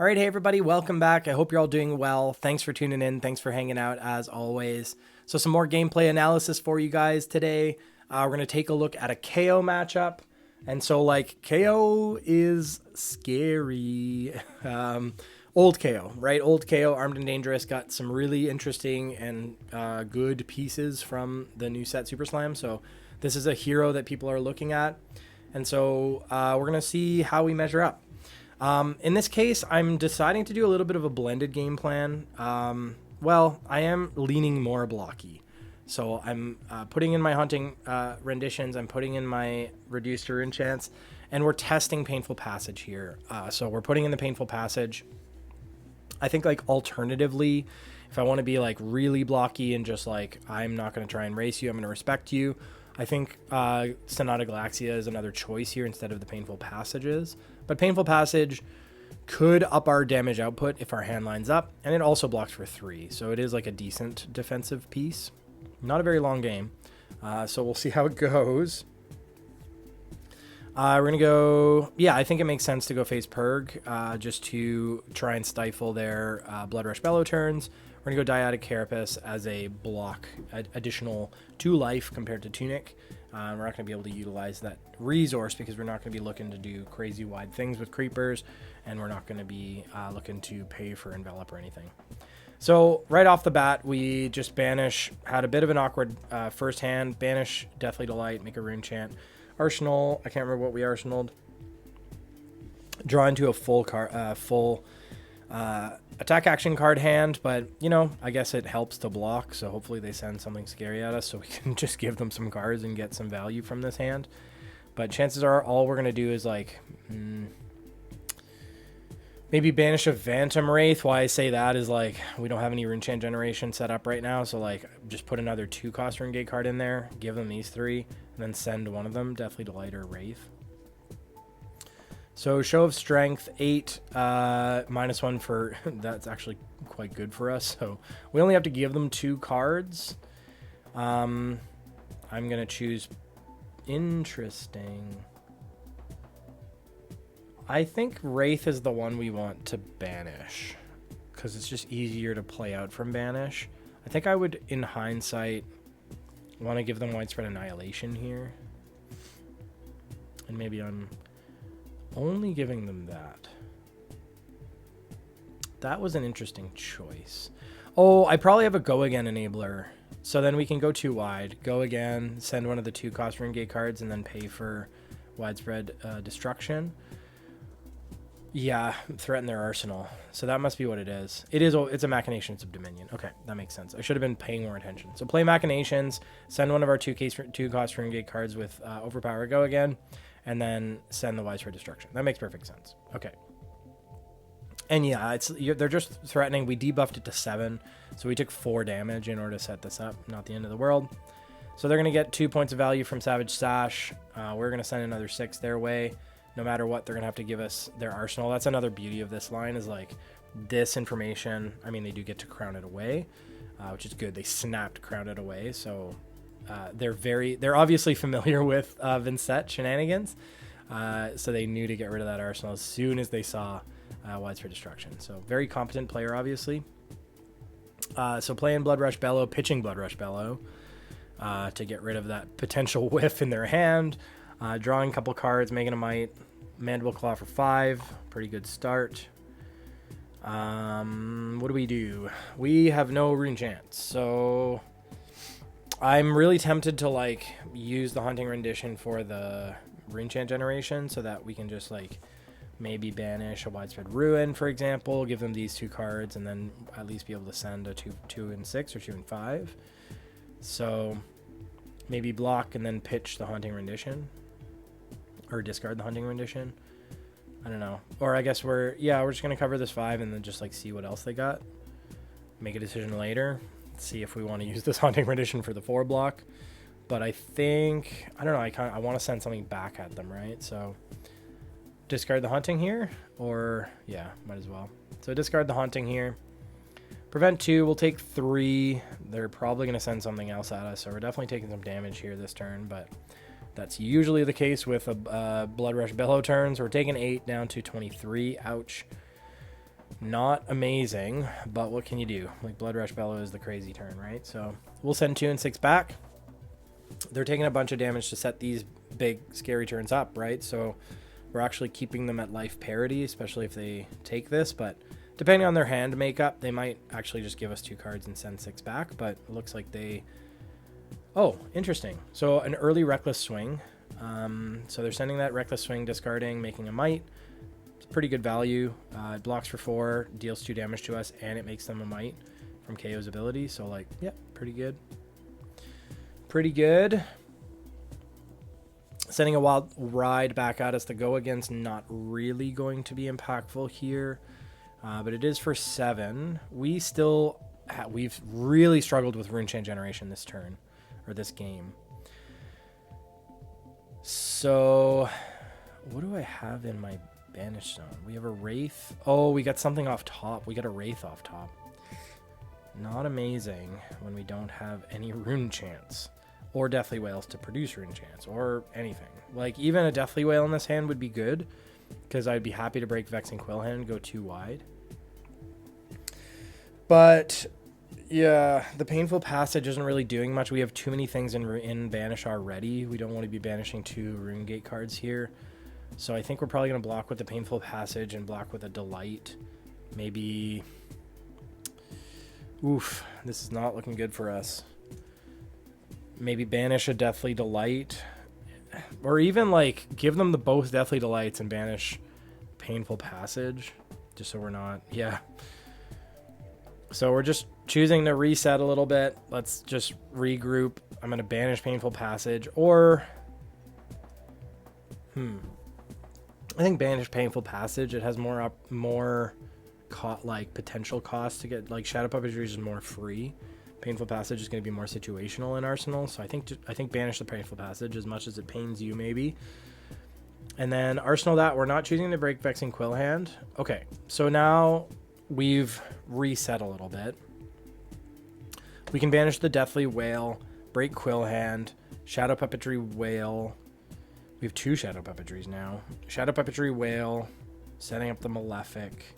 All right, hey everybody, welcome back. I hope you're all doing well. Thanks for tuning in. Thanks for hanging out as always. So some more gameplay analysis for you guys today. We're going to take a look at a Kayo matchup. And so Kayo is scary. Old Kayo, right? Old Kayo, Armed and Dangerous, got some really interesting and good pieces from the new set Super Slam. So this is a hero that people are looking at. And so we're going to see how we measure up. In this case, I'm deciding to do a little bit of a blended game plan. Well, I am leaning more blocky. So I'm putting in my hunting renditions, I'm putting in my reduced to rune chance, and we're testing Painful Passage here. So we're putting in the Painful Passage. I think alternatively, if I want to be really blocky and just I'm not going to try and race you, I'm going to respect you, I think Sonata Galaxia is another choice here instead of the Painful Passages. But Painful Passage could up our damage output if our hand lines up, and it also blocks for 3, so it is a decent defensive piece. Not a very long game, so we'll see how it goes. We're going to go... Yeah, I think it makes sense to go face Purg, just to try and stifle their Bloodrush Bellow turns. We're going to go Dyadic Carapace as a block, additional 2 life compared to Tunic. We're not going to be able to utilize that resource because we're not going to be looking to do crazy wide things with creepers, and we're not going to be looking to pay for envelop or anything. So right off the bat, we just banish. Had a bit of an awkward first hand. Banish Deathly Delight, make a rune chant. Arsenal, I can't remember what we arsenaled. Draw into a full attack action card hand, but I guess it helps to block, so hopefully they send something scary at us so we can just give them some cards and get some value from this hand. But chances are all we're going to do is maybe banish a Phantom Wraith. Why I say that is we don't have any rune chant generation set up right now, so just put another 2 cost rune gate card in there, give them these 3, and then send one of them, Deathly Delight or Wraith. So Show of Strength, 8, -1 for... That's actually quite good for us. So we only have to give them 2 cards. I'm going to choose... Interesting. I think Wraith is the one we want to banish, because it's just easier to play out from banish. I think I would, in hindsight, want to give them Widespread Annihilation here. And maybe I'm... only giving them that. That was an interesting choice. Oh, I probably have a Go Again enabler. So then we can go 2 wide. Go again, send one of the 2 cost rune gate cards, and then pay for Widespread Destruction. Yeah, threaten their arsenal. So that must be what it is. It's a Machinations of Dominion. Okay, that makes sense. I should have been paying more attention. So play Machinations, send one of our 2 cost rune gate cards with Overpower Go Again, and then send the Widespread Destruction. That makes perfect sense. Okay. And yeah, they're just threatening. We debuffed it to 7, so we took 4 damage in order to set this up. Not the end of the world. So they're going to get 2 points of value from Savage Sash. We're going to send another 6 their way. No matter what, they're going to have to give us their arsenal. That's another beauty of this line is this information. I mean, they do get to crown it away, which is good. They snapped crown it away, so... they're obviously familiar with Vynnset shenanigans, so they knew to get rid of that arsenal as soon as they saw Widespread Destruction. So very competent player, obviously. So playing Bloodrush Bellow, pitching Bloodrush Bellow to get rid of that potential whiff in their hand. Drawing a couple cards, making a Might, Mandible Claw for 5, pretty good start. What do we do? We have no rune chance, so... I'm really tempted to use the Hunting Rendition for the rune chant generation so that we can just maybe banish a Widespread Ruin, for example, give them these 2 cards, and then at least be able to send a 2 and 6 or 2 and 5. So maybe block and then pitch the Hunting Rendition, or discard the Hunting Rendition. I don't know. Or I guess we're just gonna cover this 5 and then just see what else they got. Make a decision later. See if we want to use this Hunting Rendition for the 4 block. But I think, I don't know, I want to send something back at them, right? So discard the Hunting here, or yeah, might as well. So discard the Hunting here. Prevent 2, we'll take 3. They're probably going to send something else at us, so we're definitely taking some damage here this turn, but that's usually the case with a Bloodrush Bellow turn. So we're taking 8 down to 23. Ouch. Not amazing, but what can you do? Like Bloodrush Bellow is the crazy turn, right? So we'll send 2 and 6 back. They're taking a bunch of damage to set these big scary turns up, right? So we're actually keeping them at life parity, especially if they take this, but depending on their hand makeup, they might actually just give us 2 cards and send 6 back, but it looks like they... Oh, interesting. So an early Reckless Swing. So they're sending that Reckless Swing, discarding, making a Might. It's pretty good value. It blocks for 4, deals 2 damage to us, and it makes them a Might from Kayo's ability. So, like, yeah, pretty good. Pretty good. Sending a Wild Ride back at us. The go against not really going to be impactful here, but it is for 7. We still we've really struggled with Rune Chain generation this turn, or this game. So what do I have in my Banish Zone? We have a Wraith. Oh, we got something off top. We got a Wraith off top. Not amazing when we don't have any Rune Chants or Deathly Whales to produce Rune Chants or anything. Like, even a Deathly Whale in this hand would be good, because I'd be happy to break Vexing Quillhand and go 2 wide. But yeah, the Painful Passage isn't really doing much. We have too many things in Banish already. We don't want to be banishing 2 Rune Gate cards here. So I think we're probably going to block with the Painful Passage and block with a Delight. Maybe... Oof, this is not looking good for us. Maybe banish a Deathly Delight. Or even, like, give them the both Deathly Delights and banish Painful Passage. Just so we're not... Yeah. So we're just choosing to reset a little bit. Let's just regroup. I'm going to banish Painful Passage. Or... I think banish Painful Passage. It has more potential cost to get, like, Shadow Puppetry is more free. Painful Passage is going to be more situational in Arsenal, so I think banish the Painful Passage as much as it pains you, maybe. And then Arsenal that. We're not choosing to break Vexing Quillhand. Okay, so now we've reset a little bit. We can banish the Deathly Whale, break Quillhand, Shadow Puppetry Whale. We have 2 Shadow Puppetries now. Shadow Puppetry Whale, setting up the Malefic.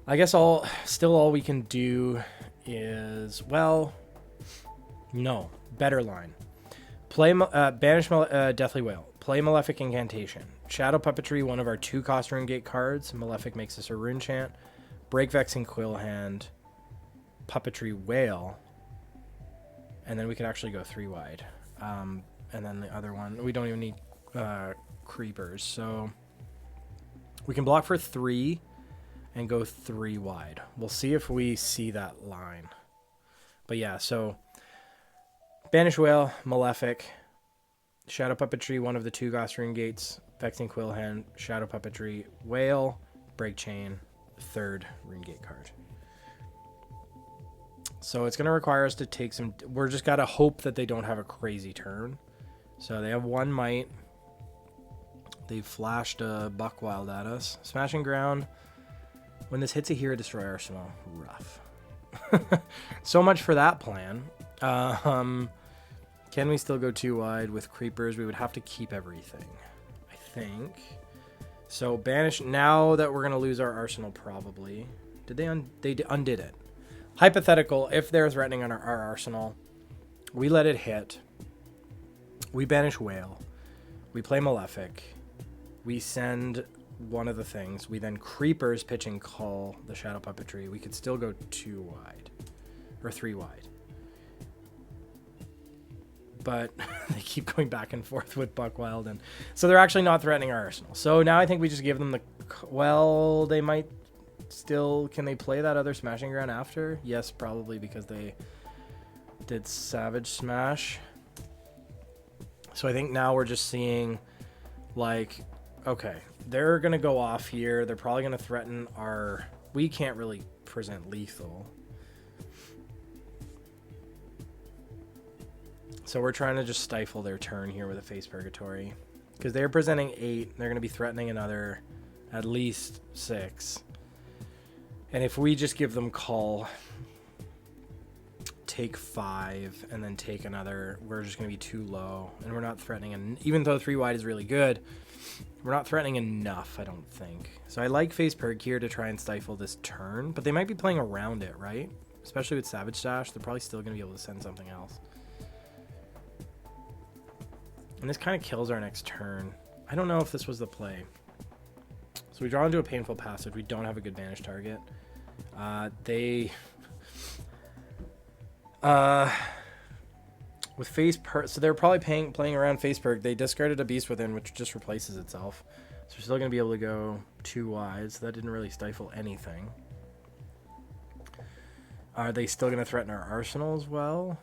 I guess all we can do is, well, no, better line. Play banish Deathly Whale. Play Malefic Incantation. Shadow Puppetry, one of our 2 cost Rune Gate cards. Malefic makes us a Rune Chant. Break Vexing Quillhand. Puppetry Whale. And then we could actually go 3 wide. And then the other one, we don't even need creepers. So we can block for 3 and go 3 wide. We'll see if we see that line. But yeah, so Banish Whale, Malefic, Shadow Puppetry, one of the 2 Ghost Rune Gates, Vexing Quillhand, Shadow Puppetry, Whale, Break Chain, 3rd Rune Gate card. So it's going to require us to take some... We're just got to hope that they don't have a crazy turn. So they have 1 Might. They've flashed a Buckwild at us. Smashing Ground. When this hits a hero, destroy Arsenal. Rough. So much for that plan. Can we still go 2 wide with creepers? We would have to keep everything, I think. So banish. Now that we're going to lose our Arsenal, probably. Did they undid it? Hypothetical, if they're threatening on our Arsenal, we let it hit. We banish Whale. We play Malefic. We send one of the things. We then creepers pitch and call the Shadow Puppetry. We could still go 2 wide. Or 3 wide. But they keep going back and forth with Buckwild. And so they're actually not threatening our Arsenal. So now I think we just give them the... Well, they might still... Can they play that other Smashing Ground after? Yes, probably, because they did Savage Smash. So I think now we're just seeing, like, okay, they're going to go off here. They're probably going to threaten our... We can't really present lethal. So we're trying to just stifle their turn here with a Face Purgatory. Because they're presenting 8. They're going to be threatening another at least 6. And if we just give them call, take 5, and then take another, we're just going to be too low. And we're not threatening. And even though 3 wide is really good, We're not threatening enough, I don't think. So I like Face Perk here to try and stifle this turn, but they might be playing around it, right? Especially with Savage Dash, they're probably still going to be able to send something else. And this kind of kills our next turn. I don't know if this was the play. So we draw into a Painful Passage. We don't have a good banish target. With Face Perk, so they're probably playing around Face Perk. They discarded a Beast Within, which just replaces itself. So we're still going to be able to go 2 wide, so that didn't really stifle anything. Are they still going to threaten our arsenal as well?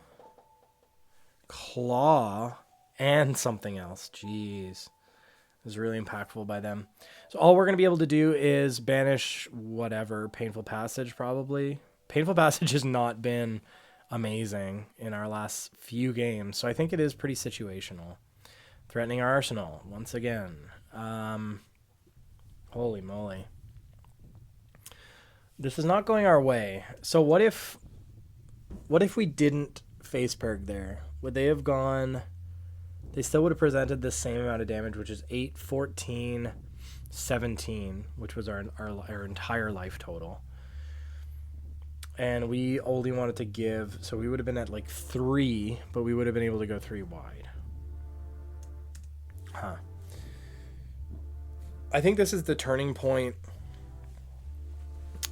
Claw and something else. Jeez. It was really impactful by them. So all we're going to be able to do is banish whatever. Painful Passage, probably. Painful Passage has not been amazing in our last few games, so I think it is pretty situational. Threatening our arsenal once again. Holy moly. This is not going our way. So what if we didn't Face Perk there? Would they have gone... They still would have presented the same amount of damage, which is 8, 14, 17, which was our entire life total. And we only wanted to give... So we would have been at like 3, but we would have been able to go 3 wide. Huh. I think this is the turning point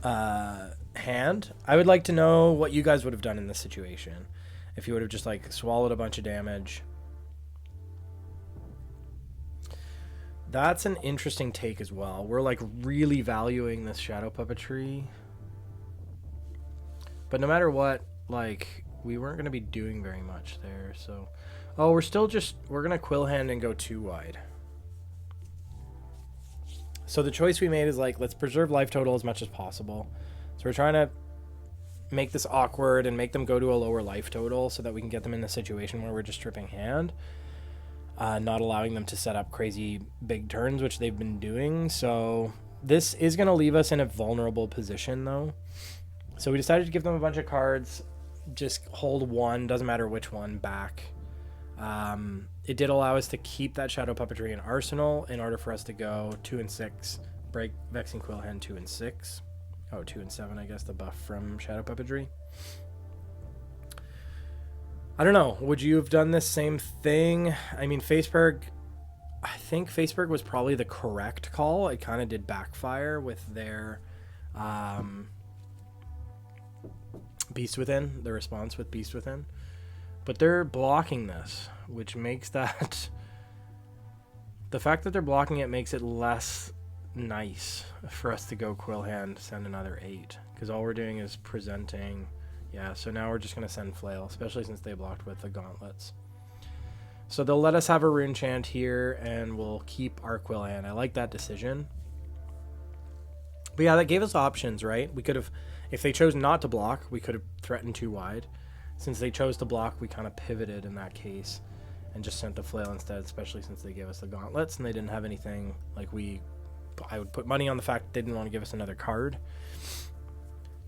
hand. I would like to know what you guys would have done in this situation. If you would have just like swallowed a bunch of damage. That's an interesting take as well. We're like really valuing this shadow puppetry. But no matter what, like we weren't going to be doing very much there. So, oh, we're going to Quill Hand and go 2 wide. So the choice we made is like, let's preserve life total as much as possible. So we're trying to make this awkward and make them go to a lower life total so that we can get them in a situation where we're just stripping hand. Not allowing them to set up crazy big turns, which they've been doing. So this is going to leave us in a vulnerable position though. So we decided to give them a bunch of cards, just hold 1, doesn't matter which one, back. It did allow us to keep that Shadow Puppetry in Arsenal in order for us to go 2 and 6, break Vexing Quill Hand 2 and 6. Oh, 2 and 7, I guess, the buff from Shadow Puppetry. I don't know. Would you have done this same thing? I mean, Faceberg, I think Faceberg was probably the correct call. It kind of did backfire with their Beast Within, the response with Beast Within. But they're blocking this, which makes that... The fact that they're blocking it makes it less nice for us to go Quill Hand, send another 8. Because all we're doing is presenting... Yeah, so now we're just going to send Flail, especially since they blocked with the Gauntlets. So they'll let us have a Rune Chant here, and we'll keep our Quill Hand. I like that decision. But yeah, that gave us options, right? We could have... If they chose not to block, we could have threatened 2 wide. Since they chose to block, we kind of pivoted in that case and just sent the Flail instead, especially since they gave us the Gauntlets and they didn't have anything. Like I would put money on the fact they didn't want to give us another card,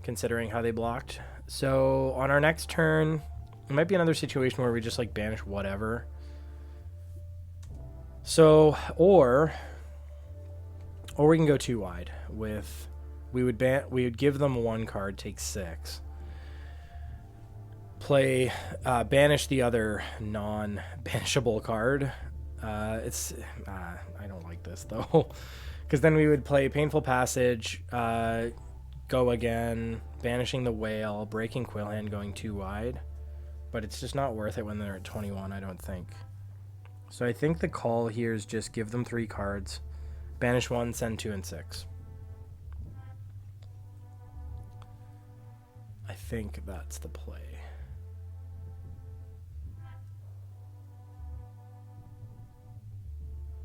considering how they blocked. So on our next turn, it might be another situation where we just like banish whatever. So, or we can go 2 wide with... We would give them 1 card, take 6. Play, banish the other non-banishable card. I don't like this though, because then we would play Painful Passage, go again, banishing the Whale, breaking Quill Hand, going 2 wide. But it's just not worth it when they're at 21, I don't think. So I think the call here is just give them 3 cards, banish 1, send 2 and 6. I think that's the play.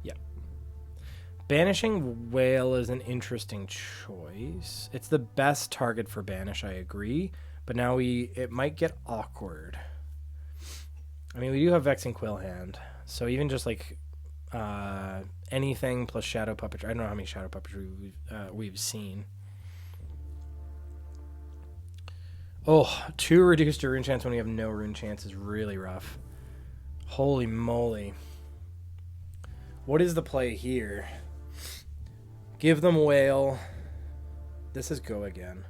Yeah. Banishing Whale is an interesting choice. It's the best target for banish, I agree. But now it might get awkward. I mean, we do have Vexing Quill Hand. So even just like anything plus Shadow Puppetry. I don't know how many Shadow Puppetry we've seen. Oh, 2 reduced to Rune Chance when we have no Rune Chance is really rough. Holy moly. What is the play here? Give them whale. This is go again.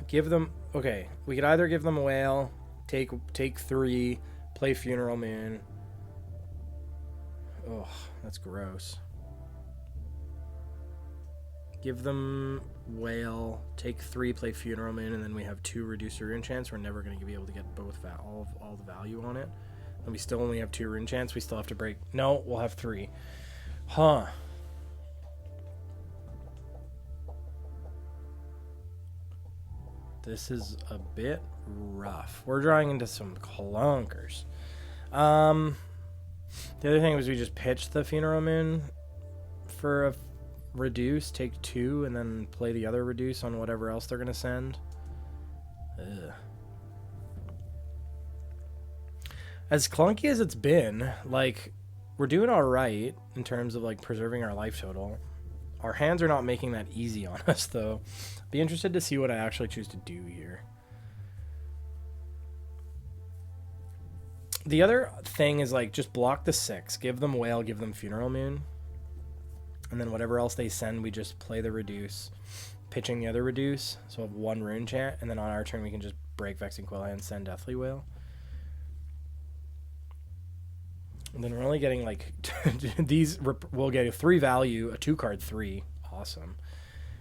Give them... Okay, we could either give them whale, take 3, play Funeral Moon. Oh, that's gross. Give them whale, take 3, play Funeral Moon, and then we have 2 reduced rune chance. We're never going to be able to get both all the value on it. And we still only have 2 rune chance. We still have to break... No, we'll have 3. Huh. This is a bit rough. We're drawing into some clunkers. The other thing was we just pitched the Funeral Moon for a reduce, take 2, and then play the other reduce on whatever else they're going to send. Ugh. As clunky as it's been, like, we're doing all right in terms of, like, preserving our life total. Our hands are not making that easy on us, though. Be interested to see what I actually choose to do here. The other thing is, like, just block the 6. Give them whale, give them Funeral Moon. And then whatever else they send, we just play the reduce, pitching the other reduce. So we have 1 rune chant, and then on our turn we can just break Vexing Quillhead and send Deathly Whale. And then we're only getting, like, these, we'll get a 3 value, a 2-card 3. Awesome.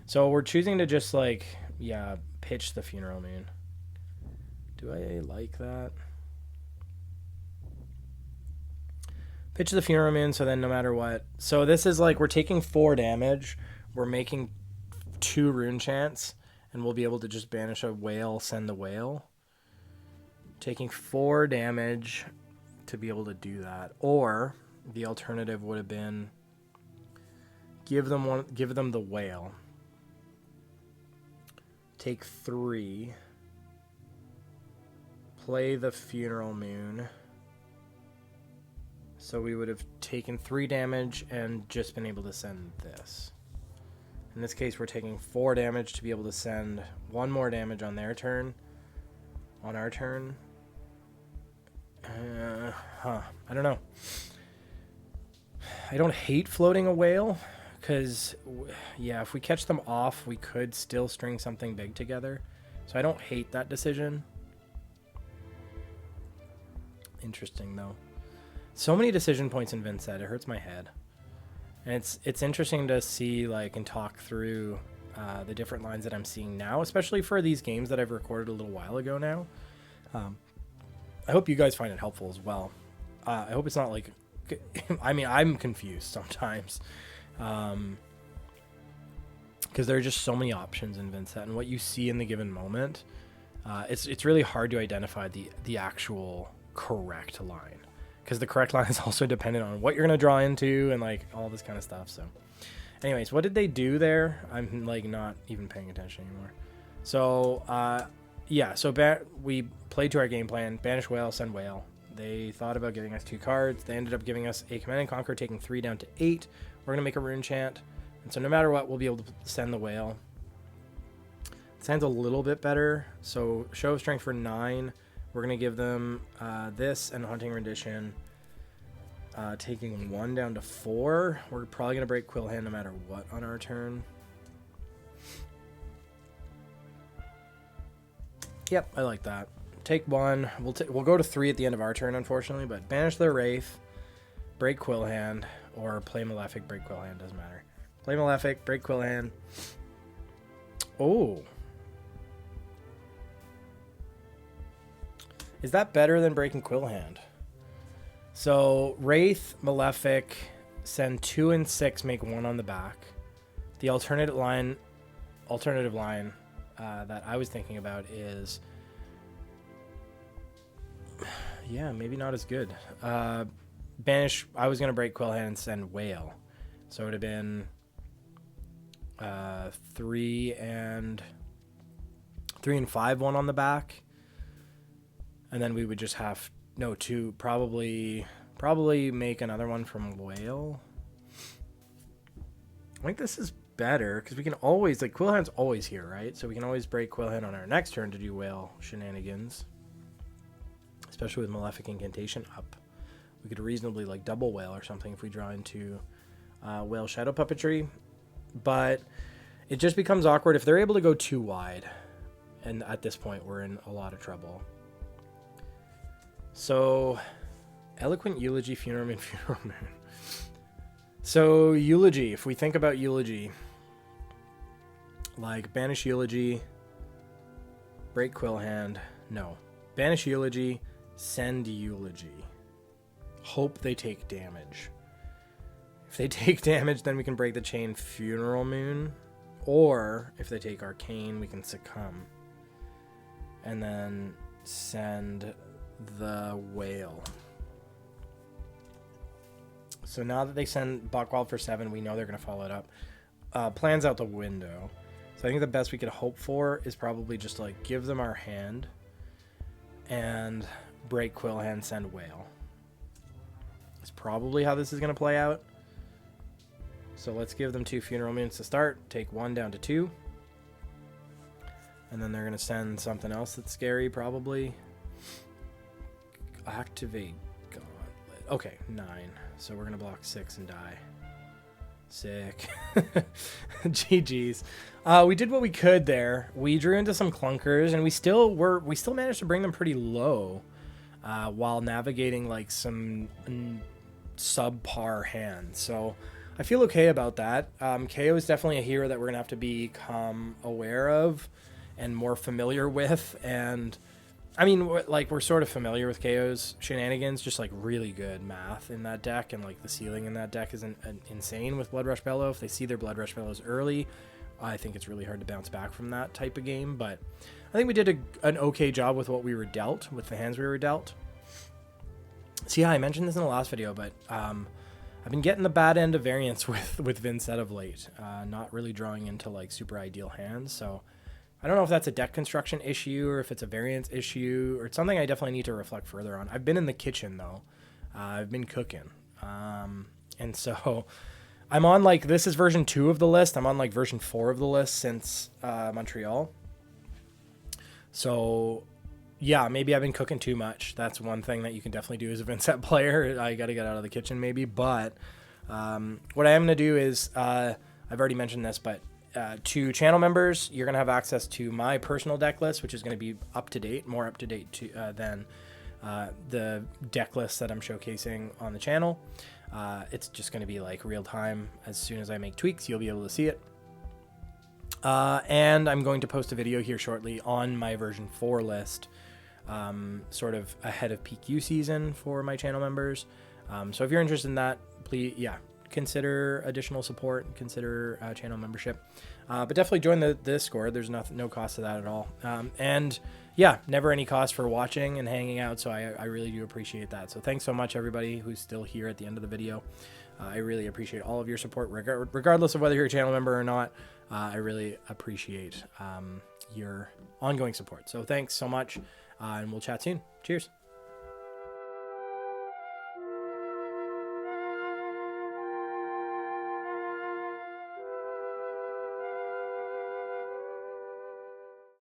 So we're choosing to just, like, yeah, pitch the Funeral Moon. Do I like that? Pitch the Funeral Moon, so then no matter what. So this is, like, we're taking 4 damage. We're making 2 rune chants, and we'll be able to just banish a whale, send the whale. Taking 4 damage to be able to do that. Or the alternative would have been give them the whale. Take 3. Play the Funeral Moon. So we would have taken 3 damage and just been able to send this. In this case, we're taking 4 damage to be able to send 1 more damage on their turn. On our turn. I don't know. I don't hate floating a whale, because, yeah, if we catch them off, we could still string something big together. So I don't hate that decision. Interesting, though. So many decision points in Vynnset, it hurts my head. And it's interesting to see, like, and talk through the different lines that I'm seeing now, especially for these games that I've recorded a little while ago now. I hope you guys find it helpful as well. I hope it's not like... I mean, I'm confused sometimes. Because there are just so many options in Vynnset, and what you see in the given moment, it's really hard to identify the actual correct line. Because the correct line is also dependent on what you're going to draw into and, like, all this kind of stuff. So anyways, what did they do there? I'm, like, not even paying attention anymore. So, yeah, so we played to our game plan. Banish whale, send whale. They thought about giving us 2 cards. They ended up giving us a Command and Conquer, taking 3 down to 8. We're going to make a rune chant. And so no matter what, we'll be able to send the whale. It sounds a little bit better. So show of strength for 9. We're going to give them this and Haunting Rendition. Taking 1 down to 4. We're probably going to break Quillhand no matter what on our turn. Yep, I like that. Take 1. We'll go to 3 at the end of our turn, unfortunately, but banish their Wraith, break Quillhand, or play Malefic, break Quillhand, doesn't matter. Play Malefic, break Quillhand. Oh. Is that better than breaking Quillhand? So, Wraith, Malefic, send 2 and 6, make 1 on the back. The alternative line that I was thinking about is... yeah, maybe not as good. Banish, I was going to break Quillhand and send Whale. So it would have been 3 and 5, 1 on the back. And then we would just have, no, 2, probably make another one from Whale. I think this is better, because we can always, like, Quillhand's always here, right? So we can always break Quillhand on our next turn to do Whale shenanigans. especially with Malefic Incantation up. We could reasonably like double whale or something if we draw into whale shadow puppetry, but it just becomes awkward if they're able to go too wide, and at this point we're in a lot of trouble. So Eloquent Eulogy, Funeral Moon, Funeral Moon. So Eulogy, if we think about Eulogy, like Banish Eulogy, break Quill Hand, no. Banish Eulogy, send Eulogy. Hope they take damage. If they take damage, then we can break the chain Funeral Moon. Or if they take Arcane, we can Succumb. And then send the Whale. So now that they send Buckwild for 7, we know they're going to follow it up. Plans out the window. So I think the best we could hope for is probably just like give them our hand and break Quill Hand, send Whale. That's probably how this is going to play out. So let's give them 2 Funeral Moons to start. Take 1 down to 2. And then they're going to send something else that's scary, probably. Activate Gauntlet. Okay, 9. So we're going to block 6 and die. Sick. GG's. We did what we could there. We drew into some clunkers, and we still managed to bring them pretty low while navigating like some subpar hands. So I feel okay about that. Kayo is definitely a hero that we're going to have to become aware of and more familiar with. And I mean, like, we're sort of familiar with Kayo's shenanigans, just like really good math in that deck. And like the ceiling in that deck is insane with Bloodrush Bellow. If they see their Bloodrush Bellows early, I think it's really hard to bounce back from that type of game. But I think we did an okay job with what we were dealt, with the hands we were dealt. So yeah, I mentioned this in the last video, but I've been getting the bad end of variance with Vynnset of late, not really drawing into like super ideal hands. So I don't know if that's a deck construction issue or if it's a variance issue, or it's something I definitely need to reflect further on. I've been in the kitchen though. I've been cooking. And so I'm on like, this is version 2 of the list. I'm on like version 4 of the list since Montreal. So yeah, maybe I've been cooking too much. That's one thing that you can definitely do as a Vynnset player. I got to get out of the kitchen maybe. But what I am going to do is, I've already mentioned this, but to channel members, you're going to have access to my personal deck list, which is going to be up to date, more up to date than the deck list that I'm showcasing on the channel. It's just going to be like real time. As soon as I make tweaks, you'll be able to see it. And I'm going to post a video here shortly on my version 4 list, sort of ahead of PQ season for my channel members. So if you're interested in that, please, consider additional support, consider channel membership, but definitely join the Discord. There's no cost to that at all. And yeah, never any cost for watching and hanging out. So I really do appreciate that. So thanks so much, everybody who's still here at the end of the video. I really appreciate all of your support, regardless of whether you're a channel member or not. I really appreciate your ongoing support. So thanks so much, and we'll chat soon. Cheers.